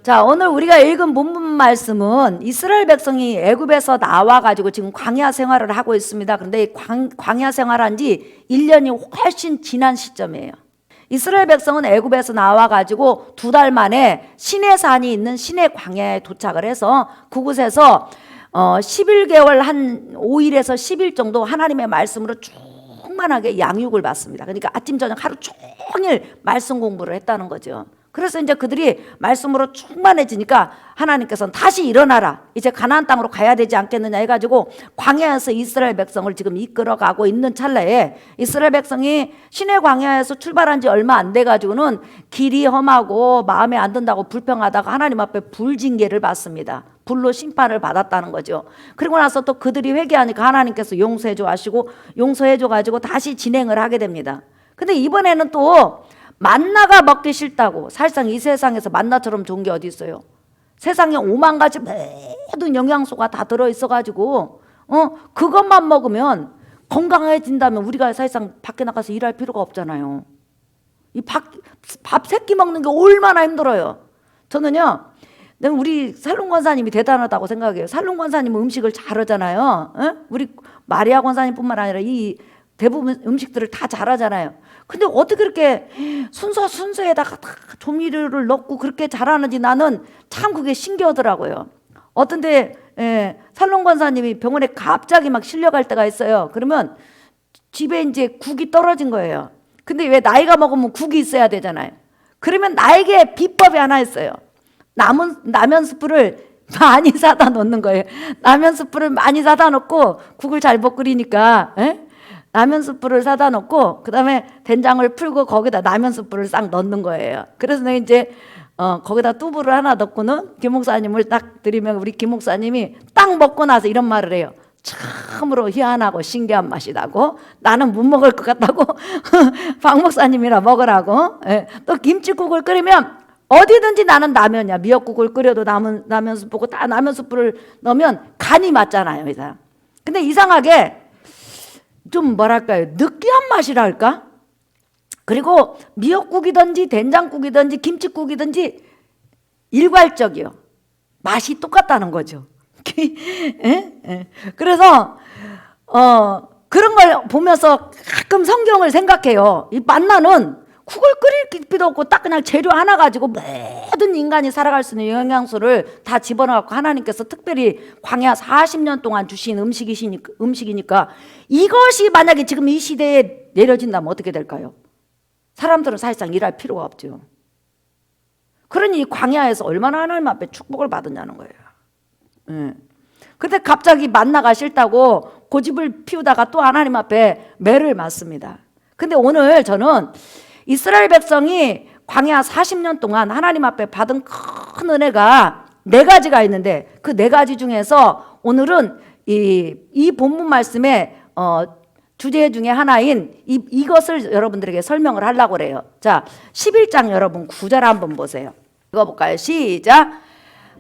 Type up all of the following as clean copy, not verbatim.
자, 오늘 우리가 읽은 본문 말씀은 이스라엘 백성이 애굽에서 나와가지고 지금 광야 생활을 하고 있습니다. 그런데 이 광야 생활한 지 1년이 훨씬 지난 시점이에요. 이스라엘 백성은 애굽에서 나와가지고 2달 만에 시내산이 있는 시내 광야에 도착을 해서 그곳에서 11개월 한 5일에서 10일 정도 하나님의 말씀으로 충만하게 양육을 받습니다. 그러니까 아침 저녁 하루 종일 말씀 공부를 했다는 거죠. 그래서 이제 그들이 말씀으로 충만해지니까 하나님께서는 다시 일어나라, 이제 가나안 땅으로 가야 되지 않겠느냐 해가지고 광야에서 이스라엘 백성을 지금 이끌어가고 있는 찰나에 이스라엘 백성이 시내 광야에서 출발한 지 얼마 안 돼가지고는 길이 험하고 마음에 안 든다고 불평하다가 하나님 앞에 불징계를 받습니다. 불로 심판을 받았다는 거죠. 그리고 나서 또 그들이 회개하니까 하나님께서 용서해줘 하시고 용서해줘 가지고 다시 진행을 하게 됩니다. 근데 이번에는 또 만나가 먹기 싫다고, 사실상 이 세상에서 만나처럼 좋은 게 어디 있어요? 세상에 5만 가지 모든 영양소가 다 들어있어가지고 그것만 먹으면 건강해진다면 우리가 사실상 밖에 나가서 일할 필요가 없잖아요. 이 밥 세끼 먹는 게 얼마나 힘들어요. 저는요, 우리 살롱 권사님이 대단하다고 생각해요. 살롱 권사님은 음식을 잘하잖아요. 우리 마리아 권사님뿐만 아니라 이 대부분 음식들을 다 잘하잖아요. 근데 어떻게 그렇게 순서에다가 다 조미료를 넣고 그렇게 잘하는지 나는 참 그게 신기하더라고요. 어떤데 살롱 권사님이 병원에 갑자기 막 실려갈 때가 있어요. 그러면 집에 이제 국이 떨어진 거예요. 근데 왜 나이가 먹으면 국이 있어야 되잖아요. 그러면 나에게 비법이 하나 있어요. 라면 스프를 많이 사다 놓는 거예요. 라면 스프를 많이 사다 놓고 국을 잘 못 끓이니까 라면 스프를 사다 놓고 그 다음에 된장을 풀고 거기다 라면 스프를 싹 넣는 거예요. 그래서 내가 이제 거기다 뚜부를 하나 넣고는 김 목사님을 딱 드리면 우리 김 목사님이 딱 먹고 나서 이런 말을 해요. 참으로 희한하고 신기한 맛이라고. 나는 못 먹을 것 같다고. 박 목사님이라 먹으라고. 또 김치국을 끓이면 어디든지 나는 라면이야. 미역국을 끓여도 라면 스프고 다 라면 스프를 넣으면 간이 맞잖아요. 이상. 근데 이상하게 좀 뭐랄까요, 느끼한 맛이랄까? 그리고 미역국이든지 된장국이든지 김치국이든지 일괄적이요. 맛이 똑같다는 거죠. 그래서 그런 걸 보면서 가끔 성경을 생각해요. 이 만나는 국을 끓일 필요도 없고 딱 그냥 재료 하나 가지고 모든 인간이 살아갈 수 있는 영양소를 다 집어넣고 하나님께서 특별히 광야 40년 동안 주신 음식이니까 이것이 만약에 지금 이 시대에 내려진다면 어떻게 될까요? 사람들은 사실상 일할 필요가 없죠. 그러니 이 광야에서 얼마나 하나님 앞에 축복을 받았냐는 거예요. 근데 갑자기 만나가 싫다고 고집을 피우다가 또 하나님 앞에 매를 맞습니다. 근데 오늘 저는 이스라엘 백성이 광야 40년 동안 하나님 앞에 받은 큰 은혜가 4가지가 있는데 그 4가지 중에서 오늘은 이 본문 말씀의 주제 중에 하나인 이것을 여러분들에게 설명을 하려고 그래요. 자, 11장 여러분 9절 한번 보세요. 읽어볼까요? 시작.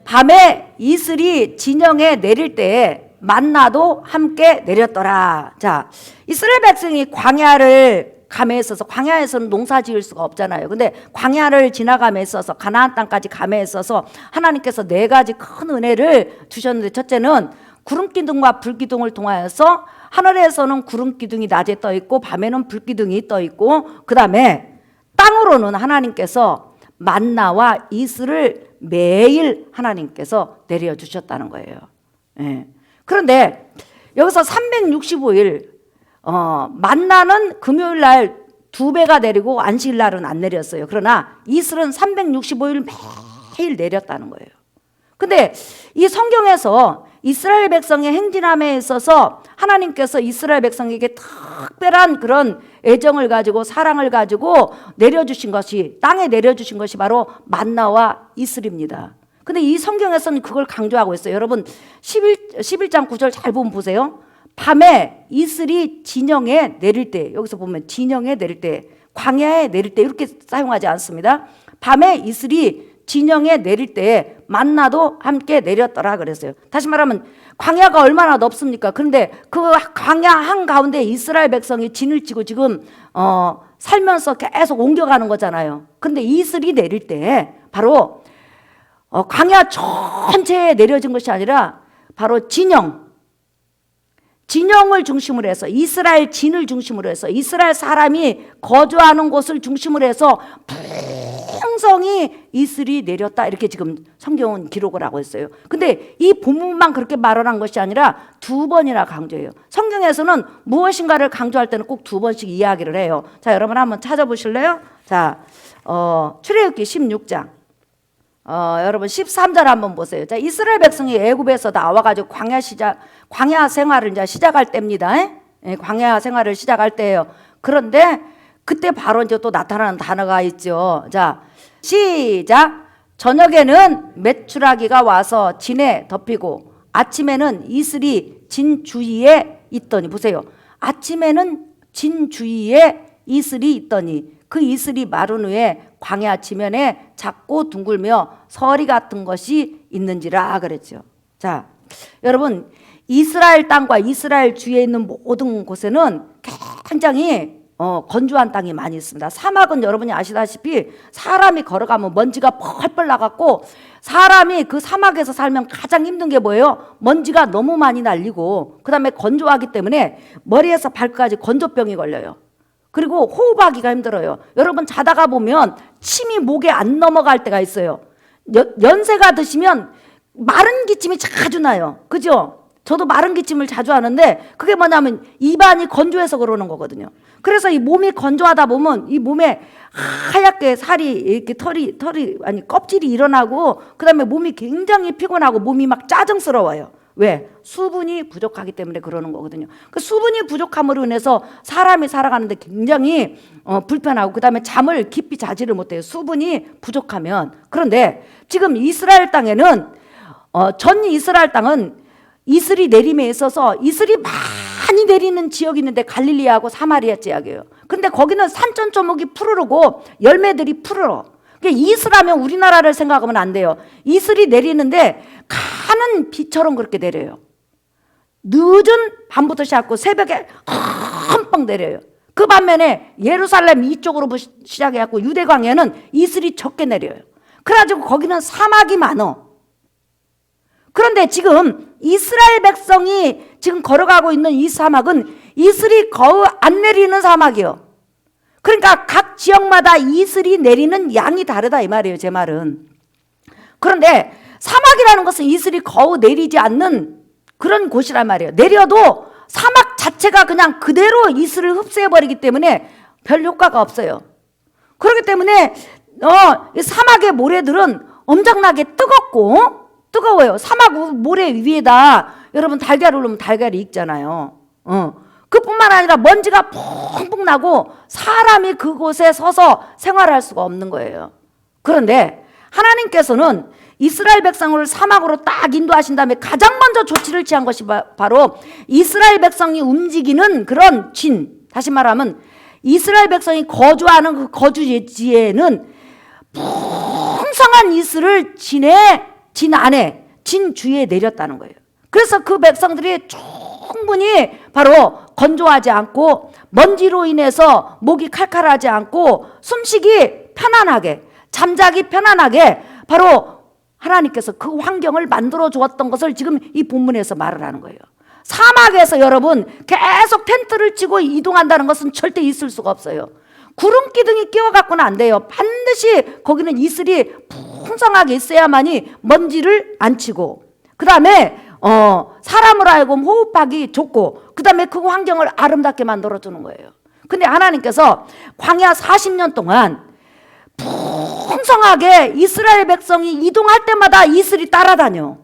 밤에 이슬이 진영에 내릴 때에 만나도 함께 내렸더라. 자, 이스라엘 백성이 광야를 감에 있어서, 광야에서는 농사 지을 수가 없잖아요. 근데 광야를 지나감에 있어서 가나안 땅까지 감에 있어서 하나님께서 4가지 큰 은혜를 주셨는데, 첫째는 구름기둥과 불기둥을 통하여서 하늘에서는 구름기둥이 낮에 떠 있고 밤에는 불기둥이 떠 있고, 그 다음에 땅으로는 하나님께서 만나와 이슬을 매일 하나님께서 내려주셨다는 거예요. 그런데 여기서 365일 만나는 금요일 날 2배가 내리고 안식일 날은 안 내렸어요. 그러나 이슬은 365일 매일 내렸다는 거예요. 근데 이 성경에서 이스라엘 백성의 행진함에 있어서 하나님께서 이스라엘 백성에게 특별한 그런 애정을 가지고 사랑을 가지고 내려주신 것이, 땅에 내려주신 것이 바로 만나와 이슬입니다. 근데 이 성경에서는 그걸 강조하고 있어요. 여러분 11장 9절 잘 보면 보세요. 밤에 이슬이 진영에 내릴 때, 여기서 보면 진영에 내릴 때, 광야에 내릴 때 이렇게 사용하지 않습니다. 밤에 이슬이 진영에 내릴 때 만나도 함께 내렸더라 그랬어요. 다시 말하면 광야가 얼마나 넓습니까? 그런데 그 광야 한가운데 이스라엘 백성이 진을 치고 지금 살면서 계속 옮겨가는 거잖아요. 그런데 이슬이 내릴 때 바로 광야 전체에 내려진 것이 아니라 바로 진영을 중심으로 해서, 이스라엘 진을 중심으로 해서, 이스라엘 사람이 거주하는 곳을 중심으로 해서 풍성히 이슬이 내렸다, 이렇게 지금 성경은 기록을 하고 있어요. 근데 이 본문만 그렇게 말을 한 것이 아니라 2번이나 강조해요. 성경에서는 무엇인가를 강조할 때는 꼭 2번씩 이야기를 해요. 자, 여러분 한번 찾아보실래요? 자, 출애굽기 16장 여러분 13절 한번 보세요. 자, 이스라엘 백성이 애굽에서 나와가지고 광야 생활을 이제 시작할 때입니다. 광야 생활을 시작할 때예요. 그런데 그때 바로 이제 또 나타나는 단어가 있죠. 자, 시작. 저녁에는 메추라기가 와서 진에 덮이고 아침에는 이슬이 진 주위에 있더니, 보세요. 아침에는 진 주위에 이슬이 있더니 그 이슬이 마른 후에 광야 지면에 작고 둥글며 서리 같은 것이 있는지라 그랬죠. 자, 여러분, 이스라엘 땅과 이스라엘 주위에 있는 모든 곳에는 굉장히 건조한 땅이 많이 있습니다. 사막은 여러분이 아시다시피 사람이 걸어가면 먼지가 펄펄 나갖고, 사람이 그 사막에서 살면 가장 힘든 게 뭐예요? 먼지가 너무 많이 날리고, 그 다음에 건조하기 때문에 머리에서 발끝까지 건조병이 걸려요. 그리고 호흡하기가 힘들어요. 여러분 자다가 보면 침이 목에 안 넘어갈 때가 있어요. 연세가 드시면 마른 기침이 자주 나요. 그죠? 저도 마른 기침을 자주 하는데 그게 뭐냐면 입안이 건조해서 그러는 거거든요. 그래서 이 몸이 건조하다 보면 이 몸에 하얗게 살이 이렇게 껍질이 일어나고, 그 다음에 몸이 굉장히 피곤하고 몸이 막 짜증스러워요. 왜? 수분이 부족하기 때문에 그러는 거거든요. 그 수분이 부족함으로 인해서 사람이 살아가는데 굉장히 불편하고, 그 다음에 잠을 깊이 자지를 못해요. 수분이 부족하면. 그런데 지금 이스라엘 땅에는 전 이스라엘 땅은 이슬이 내림에 있어서 이슬이 많이 내리는 지역이 있는데 갈릴리하고 사마리아 지역이에요. 근데 거기는 산천조목이 푸르르고 열매들이 푸르러. 이슬하면 우리나라를 생각하면 안 돼요. 이슬이 내리는데 가는 비처럼 그렇게 내려요. 늦은 밤부터 시작하고 새벽에 흠뻑 내려요. 그 반면에 예루살렘 이쪽으로 시작해갖고 유대광야는 이슬이 적게 내려요. 그래가지고 거기는 사막이 많어. 그런데 지금 이스라엘 백성이 지금 걸어가고 있는 이 사막은 이슬이 거의 안 내리는 사막이에요. 그러니까 각 지역마다 이슬이 내리는 양이 다르다 이 말이에요, 제 말은. 그런데 사막이라는 것은 이슬이 거의 내리지 않는 그런 곳이란 말이에요. 내려도 사막 자체가 그냥 그대로 이슬을 흡수해버리기 때문에 별 효과가 없어요. 그렇기 때문에 사막의 모래들은 엄청나게 뜨거워요. 사막 모래 위에다 여러분 달걀 올리면 달걀이 익잖아요. 그뿐만 아니라 먼지가 퐁퐁 나고 사람이 그곳에 서서 생활할 수가 없는 거예요. 그런데 하나님께서는 이스라엘 백성을 사막으로 딱 인도하신 다음에 가장 먼저 조치를 취한 것이 바로 이스라엘 백성이 움직이는 그런 다시 말하면 이스라엘 백성이 거주하는 그 거주지에는 풍성한 이슬을 진 주위에 내렸다는 거예요. 그래서 그 백성들이 충분히 바로 건조하지 않고 먼지로 인해서 목이 칼칼하지 않고 숨쉬기 편안하게, 잠자기 편안하게 바로 하나님께서 그 환경을 만들어 주었던 것을 지금 이 본문에서 말을 하는 거예요. 사막에서 여러분 계속 텐트를 치고 이동한다는 것은 절대 있을 수가 없어요. 구름 기둥이 끼워갖고는 안 돼요. 반드시 거기는 이슬이 풍성하게 있어야만이 먼지를 안 치고, 그 다음에 사람으로 하여금 호흡하기 좋고, 그 다음에 그 환경을 아름답게 만들어주는 거예요. 근데 하나님께서 광야 40년 동안 풍성하게 이스라엘 백성이 이동할 때마다 이슬이 따라다녀.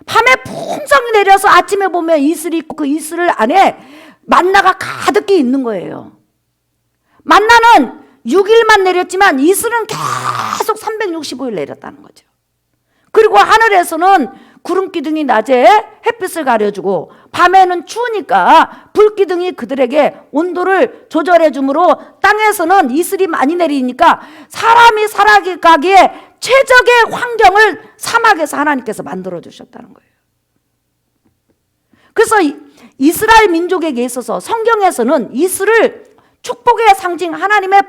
밤에 풍성히 내려서 아침에 보면 이슬이 있고 그 이슬 안에 만나가 가득히 있는 거예요. 만나는 6일만 내렸지만 이슬은 계속 365일 내렸다는 거죠. 그리고 하늘에서는 구름 기둥이 낮에 햇빛을 가려주고 밤에는 추우니까 불 기둥이 그들에게 온도를 조절해 주므로 땅에서는 이슬이 많이 내리니까 사람이 살아가기에 최적의 환경을 사막에서 하나님께서 만들어 주셨다는 거예요. 그래서 이스라엘 민족에게 있어서 성경에서는 이슬을 축복의 상징 하나님의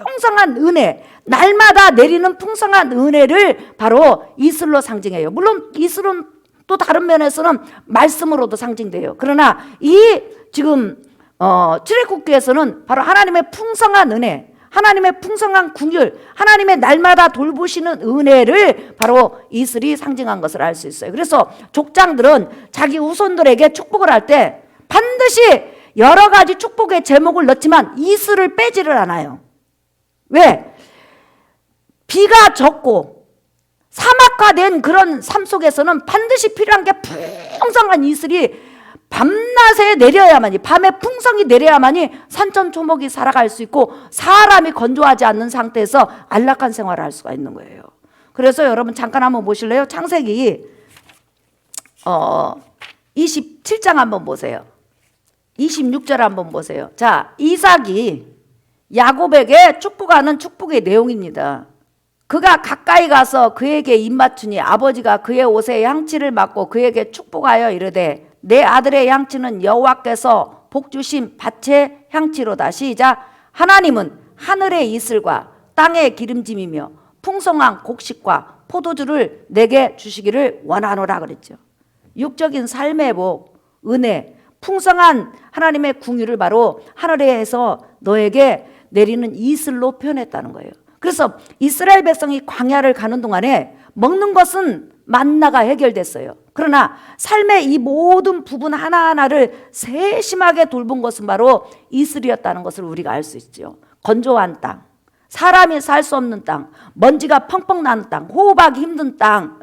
풍성한 은혜, 날마다 내리는 풍성한 은혜를 바로 이슬로 상징해요. 물론 이슬은 또 다른 면에서는 말씀으로도 상징돼요. 그러나 이 지금 출애굽기에서는 바로 하나님의 풍성한 은혜, 하나님의 풍성한 긍휼, 하나님의 날마다 돌보시는 은혜를 바로 이슬이 상징한 것을 알 수 있어요. 그래서 족장들은 자기 후손들에게 축복을 할 때 반드시 여러 가지 축복의 제목을 넣지만 이슬을 빼지를 않아요. 왜? 비가 적고 사막화된 그런 삶 속에서는 반드시 필요한 게 풍성한 이슬이 밤낮에 내려야만이, 밤에 풍성이 내려야만이 산천초목이 살아갈 수 있고 사람이 건조하지 않는 상태에서 안락한 생활을 할 수가 있는 거예요. 그래서 여러분 잠깐 한번 보실래요? 창세기 27장 한번 보세요. 26절 한번 보세요. 자, 이삭이 야곱에게 축복하는 축복의 내용입니다. 그가 가까이 가서 그에게 입맞추니 아버지가 그의 옷에 향치를 맡고 그에게 축복하여 이르되 내 아들의 향치는 여호와께서 복주신 밭의 향치로다. 시작. 하나님은 하늘의 이슬과 땅의 기름짐이며 풍성한 곡식과 포도주를 내게 주시기를 원하노라 그랬죠. 육적인 삶의 복, 은혜, 풍성한 하나님의 궁유를 바로 하늘에서 너에게 내리는 이슬로 표현했다는 거예요. 그래서 이스라엘 백성이 광야를 가는 동안에 먹는 것은 만나가 해결됐어요. 그러나 삶의 이 모든 부분 하나하나를 세심하게 돌본 것은 바로 이슬이었다는 것을 우리가 알 수 있죠. 건조한 땅, 사람이 살 수 없는 땅, 먼지가 펑펑 나는 땅, 호흡하기 힘든 땅,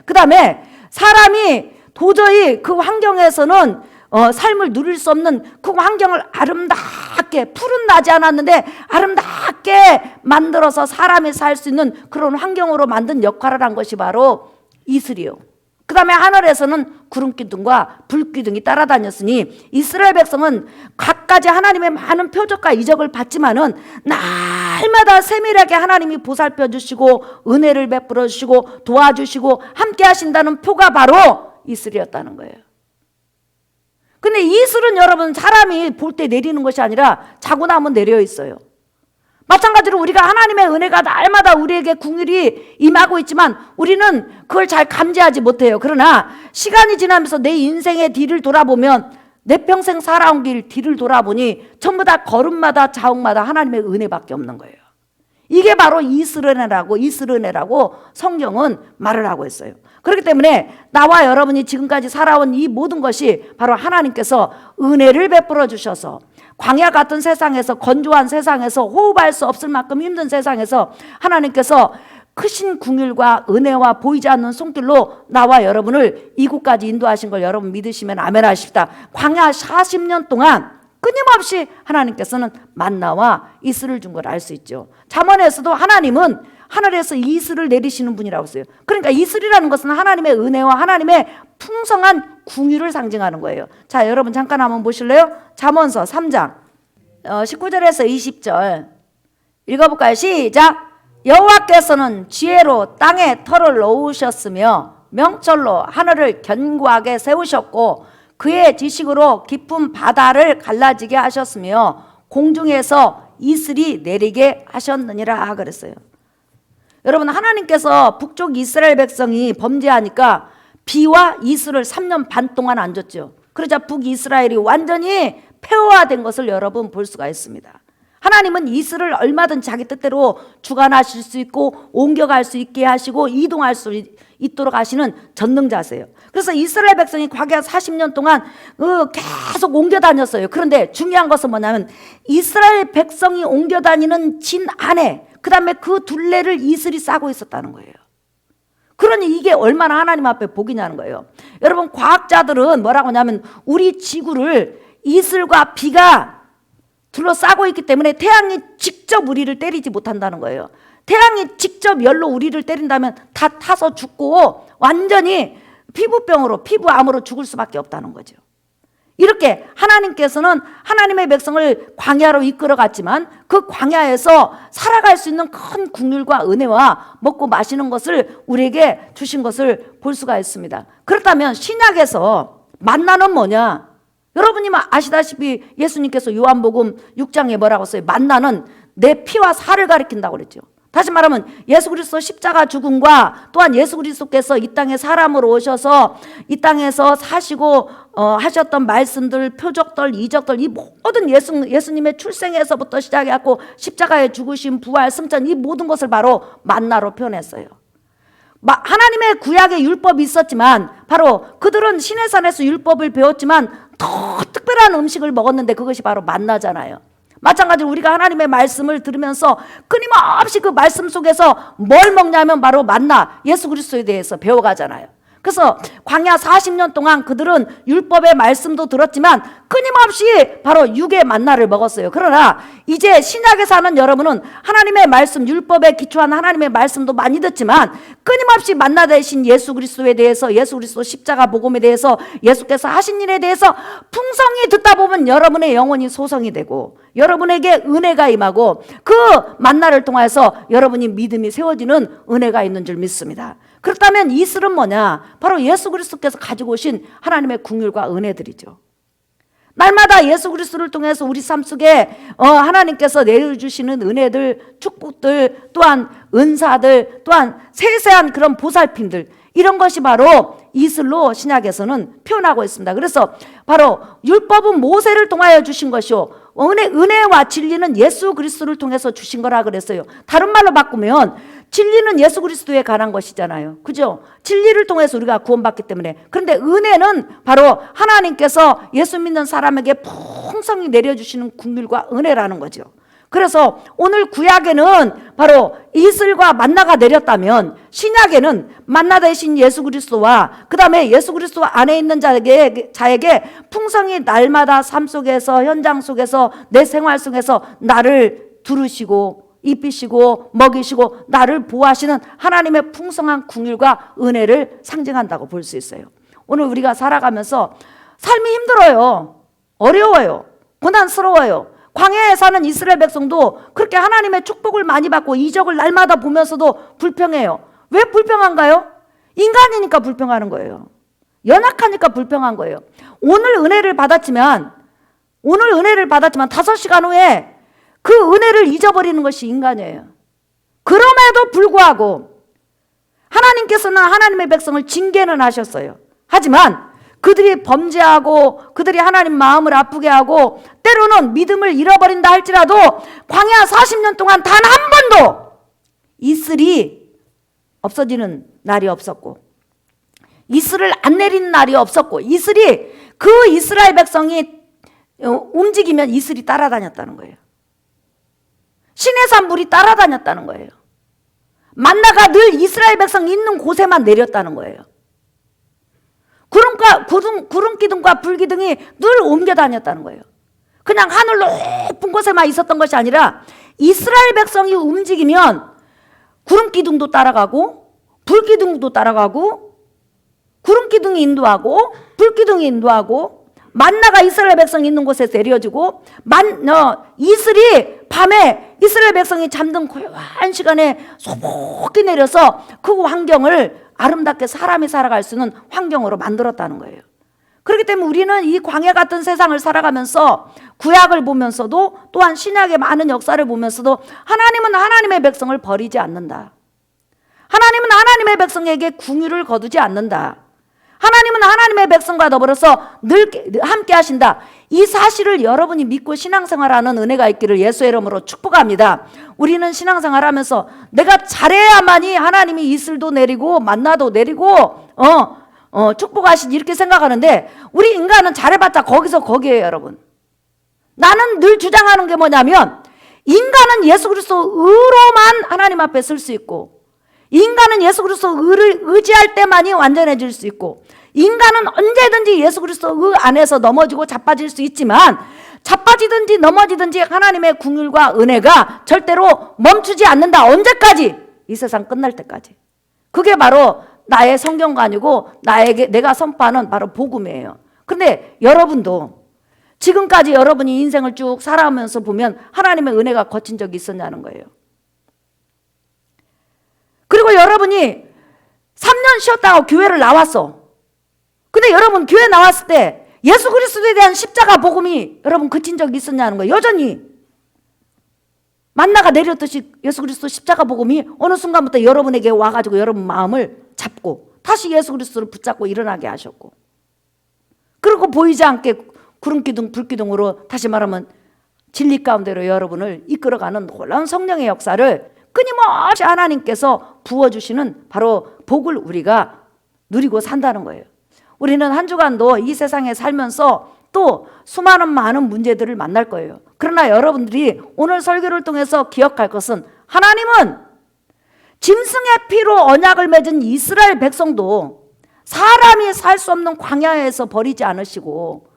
그 다음에 사람이 도저히 그 환경에서는 삶을 누릴 수 없는 그 환경을 아름답게, 풀은 나지 않았는데 아름답게 만들어서 사람이 살 수 있는 그런 환경으로 만든 역할을 한 것이 바로 이슬이요. 그 다음에 하늘에서는 구름기둥과 불기둥이 따라다녔으니 이스라엘 백성은 각가지 하나님의 많은 표적과 이적을 받지만은 날마다 세밀하게 하나님이 보살펴 주시고 은혜를 베풀어 주시고 도와주시고 함께 하신다는 표가 바로 이슬이었다는 거예요. 근데 이슬은 여러분 사람이 볼 때 내리는 것이 아니라 자고 나면 내려 있어요. 마찬가지로 우리가 하나님의 은혜가 날마다 우리에게 긍휼이 임하고 있지만 우리는 그걸 잘 감지하지 못해요. 그러나 시간이 지나면서 내 인생의 뒤를 돌아보면 내 평생 살아온 길 뒤를 돌아보니 전부 다 걸음마다 자옥마다 하나님의 은혜밖에 없는 거예요. 이게 바로 이슬은혜라고 성경은 말을 하고 있어요. 그렇기 때문에 나와 여러분이 지금까지 살아온 이 모든 것이 바로 하나님께서 은혜를 베풀어 주셔서 광야 같은 세상에서, 건조한 세상에서, 호흡할 수 없을 만큼 힘든 세상에서 하나님께서 크신 긍휼과 은혜와 보이지 않는 손길로 나와 여러분을 이곳까지 인도하신 걸 여러분 믿으시면 아멘 하십시다. 광야 40년 동안 끊임없이 하나님께서는 만나와 이슬을 준 걸 알 수 있죠. 잠언에서도 하나님은 하늘에서 이슬을 내리시는 분이라고 써요. 그러니까 이슬이라는 것은 하나님의 은혜와 하나님의 풍성한 긍휼을 상징하는 거예요. 자, 여러분 잠깐 한번 보실래요? 잠언서 3장 19절에서 20절 읽어볼까요? 시작. 여호와께서는 지혜로 땅에 털을 놓으셨으며 명철로 하늘을 견고하게 세우셨고 그의 지식으로 깊은 바다를 갈라지게 하셨으며 공중에서 이슬이 내리게 하셨느니라 그랬어요. 여러분 하나님께서 북쪽 이스라엘 백성이 범죄하니까 비와 이슬을 3년 반 동안 안 줬죠. 그러자 북이스라엘이 완전히 폐허화된 것을 여러분 볼 수가 있습니다. 하나님은 이슬을 얼마든 자기 뜻대로 주관하실 수 있고 옮겨갈 수 있게 하시고 이동할 수 있도록 하시는 전능자세요. 그래서 이스라엘 백성이 광야 40년 동안 계속 옮겨 다녔어요. 그런데 중요한 것은 뭐냐면 이스라엘 백성이 옮겨 다니는 진 안에 그 다음에 그 둘레를 이슬이 싸고 있었다는 거예요. 그러니 이게 얼마나 하나님 앞에 복이냐는 거예요. 여러분 과학자들은 뭐라고 하냐면 우리 지구를 이슬과 비가 둘러싸고 있기 때문에 태양이 직접 우리를 때리지 못한다는 거예요. 태양이 직접 열로 우리를 때린다면 다 타서 죽고 완전히 피부병으로 피부암으로 죽을 수밖에 없다는 거죠. 이렇게 하나님께서는 하나님의 백성을 광야로 이끌어 갔지만 그 광야에서 살아갈 수 있는 큰 긍휼과 은혜와 먹고 마시는 것을 우리에게 주신 것을 볼 수가 있습니다. 그렇다면 신약에서 만나는 뭐냐? 여러분이 아시다시피 예수님께서 요한복음 6장에 뭐라고 써요? 만나는 내 피와 살을 가리킨다고 그랬죠. 다시 말하면 예수 그리스도 십자가 죽음과 또한 예수 그리스도께서 이 땅에 사람으로 오셔서 이 땅에서 사시고 하셨던 말씀들, 표적들, 이적들, 이 모든 예수님의 출생에서부터 시작해갖고 십자가에 죽으신 부활, 승천, 이 모든 것을 바로 만나로 표현했어요. 하나님의 구약의 율법이 있었지만 바로 그들은 시내산에서 율법을 배웠지만 더 특별한 음식을 먹었는데 그것이 바로 만나잖아요. 마찬가지로 우리가 하나님의 말씀을 들으면서 끊임없이 그 말씀 속에서 뭘 먹냐면 바로 만나, 예수 그리스도에 대해서 배워가잖아요. 그래서 광야 40년 동안 그들은 율법의 말씀도 들었지만 끊임없이 바로 육의 만나를 먹었어요. 그러나 이제 신약에 사는 여러분은 하나님의 말씀, 율법에 기초한 하나님의 말씀도 많이 듣지만 끊임없이 만나 되신 예수 그리스도에 대해서, 예수 그리스도 십자가 복음에 대해서, 예수께서 하신 일에 대해서 풍성히 듣다 보면 여러분의 영혼이 소성이 되고 여러분에게 은혜가 임하고 그 만나를 통해서 여러분이 믿음이 세워지는 은혜가 있는 줄 믿습니다. 그렇다면 이슬은 뭐냐? 바로 예수 그리스도께서 가지고 오신 하나님의 긍휼과 은혜들이죠. 날마다 예수 그리스도를 통해서 우리 삶 속에 하나님께서 내려주시는 은혜들, 축복들, 또한 은사들, 또한 세세한 그런 보살핌들, 이런 것이 바로 이슬로 신약에서는 표현하고 있습니다. 그래서 바로 율법은 모세를 통하여 주신 것이요, 은혜와 진리는 예수 그리스도를 통해서 주신 거라 그랬어요. 다른 말로 바꾸면 진리는 예수 그리스도에 관한 것이잖아요. 그죠? 진리를 통해서 우리가 구원받기 때문에. 그런데 은혜는 바로 하나님께서 예수 믿는 사람에게 풍성히 내려주시는 긍휼과 은혜라는 거죠. 그래서 오늘 구약에는 바로 이슬과 만나가 내렸다면 신약에는 만나 되신 예수 그리스도와 그 다음에 예수 그리스도 안에 있는 자에게 풍성히 날마다 삶 속에서, 현장 속에서, 내 생활 속에서 나를 두르시고 입히시고 먹이시고 나를 보호하시는 하나님의 풍성한 긍휼과 은혜를 상징한다고 볼 수 있어요. 오늘 우리가 살아가면서 삶이 힘들어요. 어려워요. 고난스러워요. 광야에 사는 이스라엘 백성도 그렇게 하나님의 축복을 많이 받고 이적을 날마다 보면서도 불평해요. 왜 불평한가요? 인간이니까 불평하는 거예요. 연약하니까 불평한 거예요. 오늘 은혜를 받았지만 5시간 후에 그 은혜를 잊어버리는 것이 인간이에요. 그럼에도 불구하고 하나님께서는 하나님의 백성을 징계는 하셨어요. 하지만 그들이 범죄하고 그들이 하나님 마음을 아프게 하고 때로는 믿음을 잃어버린다 할지라도 광야 40년 동안 단 한 번도 이슬이 없어지는 날이 없었고 이슬을 안 내리는 날이 없었고 이슬이 그 이스라엘 백성이 움직이면 이슬이 따라다녔다는 거예요. 시내산 물이 따라다녔다는 거예요. 만나가 늘 이스라엘 백성 있는 곳에만 내렸다는 거예요. 구름 기둥과 불 기둥이 늘 옮겨 다녔다는 거예요. 그냥 하늘 높은 곳에만 있었던 것이 아니라 이스라엘 백성이 움직이면 구름 기둥도 따라가고 불 기둥도 따라가고 구름 기둥이 인도하고 불 기둥이 인도하고 만나가 이스라엘 백성이 있는 곳에 내려지고 이슬이 밤에 이스라엘 백성이 잠든 고요한 시간에 소복히 내려서 그 환경을 아름답게 사람이 살아갈 수 있는 환경으로 만들었다는 거예요. 그렇기 때문에 우리는 이 광야 같은 세상을 살아가면서 구약을 보면서도 또한 신약의 많은 역사를 보면서도 하나님은 하나님의 백성을 버리지 않는다. 하나님은 하나님의 백성에게 궁유를 거두지 않는다. 하나님은 하나님의 백성과 더불어서 늘 함께 하신다. 이 사실을 여러분이 믿고 신앙생활하는 은혜가 있기를 예수의 이름으로 축복합니다. 우리는 신앙생활하면서 내가 잘해야만이 하나님이 이슬도 내리고 만나도 내리고 축복하시지 이렇게 생각하는데 우리 인간은 잘해봤자 거기서 거기에요, 여러분. 나는 늘 주장하는 게 뭐냐면 인간은 예수 그리스도 의로만 하나님 앞에 설 수 있고 인간은 예수 그리스도 의를 의지할 때만이 완전해질 수 있고 인간은 언제든지 예수 그리스도 의 안에서 넘어지고 자빠질 수 있지만 자빠지든지 넘어지든지 하나님의 긍휼과 은혜가 절대로 멈추지 않는다. 언제까지? 이 세상 끝날 때까지. 그게 바로 나의 성경관이고 내가 선포하는 바로 복음이에요. 그런데 여러분도 지금까지 여러분이 인생을 쭉 살아오면서 보면 하나님의 은혜가 거친 적이 있었냐는 거예요. 그리고 여러분이 3년 쉬었다가 교회를 나왔어. 근데 여러분 교회 나왔을 때 예수 그리스도에 대한 십자가 복음이 여러분 그친 적이 있었냐는 거예요. 여전히 만나가 내렸듯이 예수 그리스도 십자가 복음이 어느 순간부터 여러분에게 와가지고 여러분 마음을 잡고 다시 예수 그리스도를 붙잡고 일어나게 하셨고, 그리고 보이지 않게 구름기둥 불기둥으로 다시 말하면 진리 가운데로 여러분을 이끌어가는 놀라운 성령의 역사를 끊임없이 하나님께서 부어주시는 바로 복을 우리가 누리고 산다는 거예요. 우리는 한 주간도 이 세상에 살면서 또 수많은 많은 문제들을 만날 거예요. 그러나 여러분들이 오늘 설교를 통해서 기억할 것은, 하나님은 짐승의 피로 언약을 맺은 이스라엘 백성도 사람이 살 수 없는 광야에서 버리지 않으시고,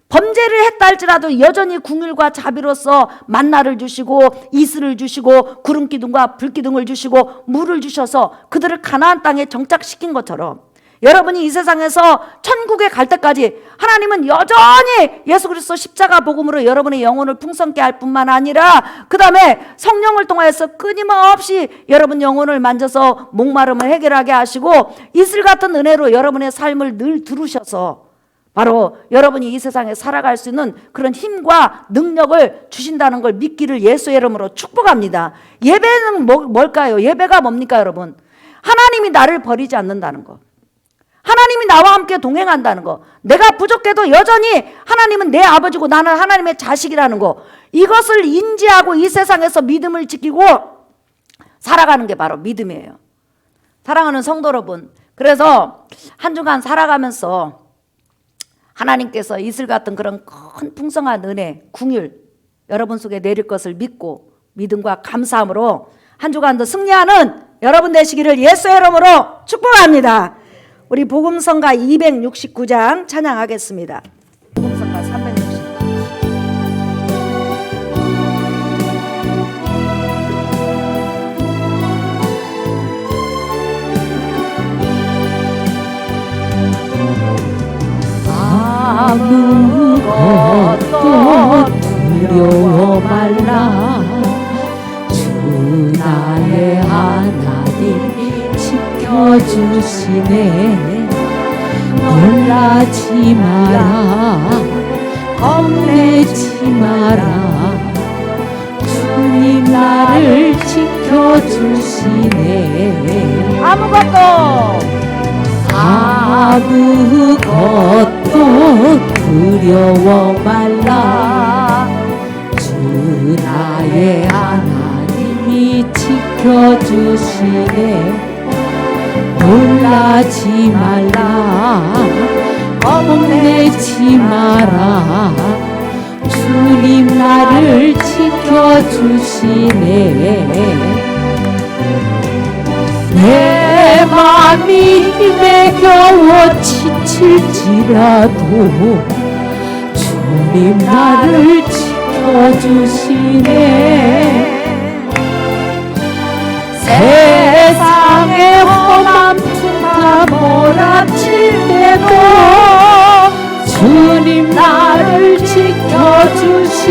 범죄를 했다 할지라도 여전히 궁율과 자비로서 만나를 주시고 이슬을 주시고 구름기둥과 불기둥을 주시고 물을 주셔서 그들을 가나안 땅에 정착시킨 것처럼, 여러분이 이 세상에서 천국에 갈 때까지 하나님은 여전히 예수 그리스도 십자가 복음으로 여러분의 영혼을 풍성케 할 뿐만 아니라 그 다음에 성령을 통하여서 끊임없이 여러분 영혼을 만져서 목마름을 해결하게 하시고 이슬 같은 은혜로 여러분의 삶을 늘 두르셔서 바로 여러분이 이 세상에 살아갈 수 있는 그런 힘과 능력을 주신다는 걸 믿기를 예수의 이름으로 축복합니다. 예배는 뭘까요? 예배가 뭡니까 여러분? 하나님이 나를 버리지 않는다는 거, 하나님이 나와 함께 동행한다는 거, 내가 부족해도 여전히 하나님은 내 아버지고 나는 하나님의 자식이라는 거, 이것을 인지하고 이 세상에서 믿음을 지키고 살아가는 게 바로 믿음이에요. 사랑하는 성도 여러분, 그래서 한 주간 살아가면서 하나님께서 이슬 같은 그런 큰 풍성한 은혜, 궁율 여러분 속에 내릴 것을 믿고 믿음과 감사함으로 한 주간도 승리하는 여러분 되시기를 예수의 이름으로 축복합니다. 우리 복음성가 269장 찬양하겠습니다. 복음성가 360. 아무것도 두려워 말라. 주 나의 하나님 지켜주시네. 놀라지 마라, 겁내지 마라. 주님 나를 지켜주시네. 아무것도 두려워 말라. 주 나의 하나님이 지켜주시네. 놀라지 말라, 겁내지 마라. 주님 나를 지켜주시네. 내 맘이 힘에 겨워 지칠지라도 주님 나를 지켜주시네. 세상의 험한 풍파 몰아칠 때도 주님 나를 지켜주시네.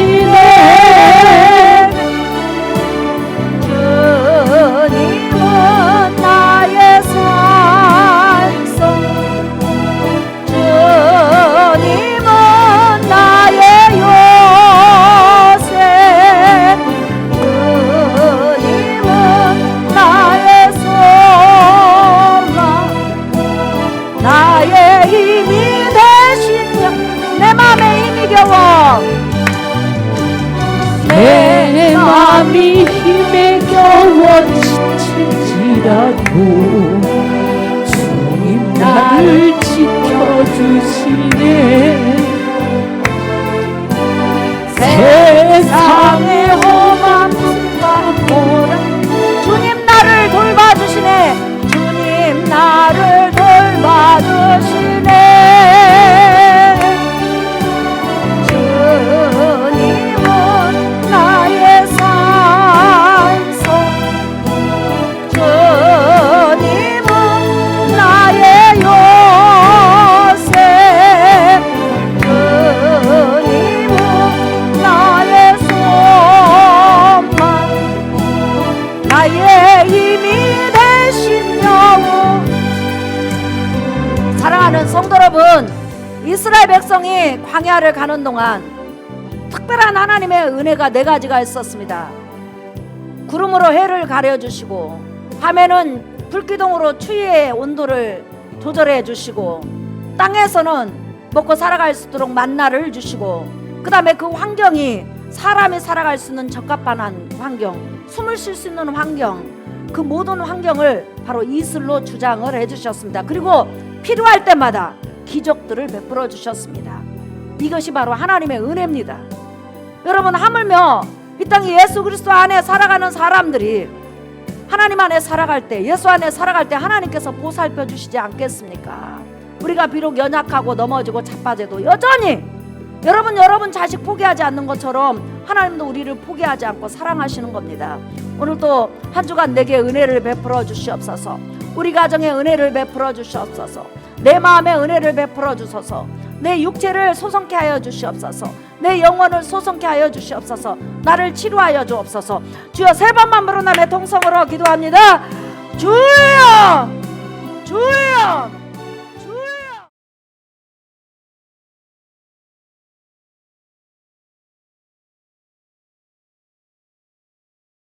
주님은 나의 산성, 주님은 나의 요새, 주님은 나의 소망, 나의 힘이 되시며 내 맘에 힘이 겨워, 내 맘이 힘에 겨워 지칠지라도 주님 나를 지켜주시네. 세상의 험한 풍파 보라. 주님 나를 돌봐주시네. 주님 나를 돌봐주시네. 주님은 나의 산성, 주님은 나의 요새, 주님은 나의 소망, 나의 힘이 되신 영웅. 사랑하는 성도 여러분, 이 이스라엘 백성이 광야를 가는 동안 특별한 하나님의 은혜가 네 가지가 있었습니다. 구름으로 해를 가려주시고, 밤에는 불기둥으로 추위의 온도를 조절해 주시고, 땅에서는 먹고 살아갈 수 있도록 만나를 주시고, 그 다음에 그 환경이 사람이 살아갈 수 있는 적합한 환경, 숨을 쉴 수 있는 환경, 그 모든 환경을 바로 이슬로 주장을 해주셨습니다. 그리고 필요할 때마다 기적들을 베풀어 주셨습니다. 이것이 바로 하나님의 은혜입니다. 여러분, 하물며 이 땅에 예수 그리스도 안에 살아가는 사람들이 하나님 안에 살아갈 때, 예수 안에 살아갈 때 하나님께서 보살펴 주시지 않겠습니까? 우리가 비록 연약하고 넘어지고 자빠져도 여전히 여러분 자식 포기하지 않는 것처럼 하나님도 우리를 포기하지 않고 사랑하시는 겁니다. 오늘도 한 주간 내게 은혜를 베풀어 주시옵소서. 우리 가정에 은혜를 베풀어 주시옵소서. 내 마음에 은혜를 베풀어 주소서. 내 육체를 소성케 하여 주시옵소서. 내 영혼을 소성케 하여 주시옵소서. 나를 치료하여 주옵소서. 주여, 세 번만 부르나 내 통성으로 기도합니다. 주여!